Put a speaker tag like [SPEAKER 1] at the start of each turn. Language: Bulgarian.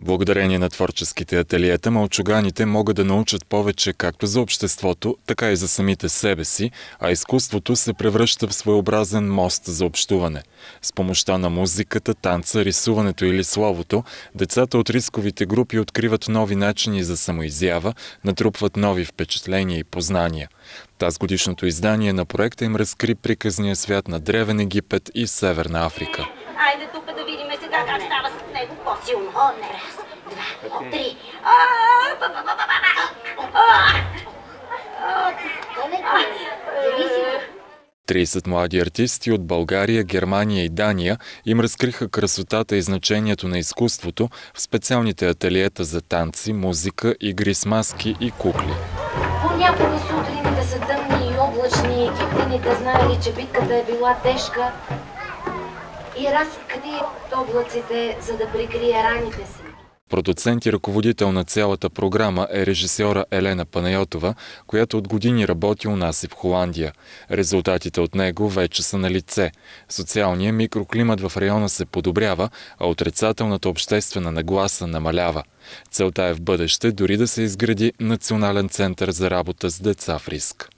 [SPEAKER 1] Благодарение на творческите ателиета, малчуганите могат да научат повече както за обществото, така и за самите себе си, а изкуството се превръща в своеобразен мост за общуване. С помощта на музиката, танца, рисуването или словото, децата от рисковите групи откриват нови начини за самоизява, натрупват нови впечатления и познания. Тазгодишното издание на проекта им разкри приказния свят на Древен Египет и Северна Африка.
[SPEAKER 2] Айде тук да видим сега как става с него по-силно. Раз, два, три.
[SPEAKER 1] 30 млади артисти от България, Германия и Дания им разкриха красотата и значението на изкуството в специалните ателиета за танци, музика, игри с маски и кукли.
[SPEAKER 3] Понякога сутрините са тъмни и облачни, египтяните знаели, че битката е била тежка и разкрият облаците, за да прикрие раните си.
[SPEAKER 1] Продуцент и ръководител на цялата програма е режисьора Елена Панайотова, която от години работи у нас и в Холандия. Резултатите от него вече са на лице. Социалният микроклимат в района се подобрява, а отрицателната обществена нагласа намалява. Целта е в бъдеще дори да се изгради Национален център за работа с деца в риск.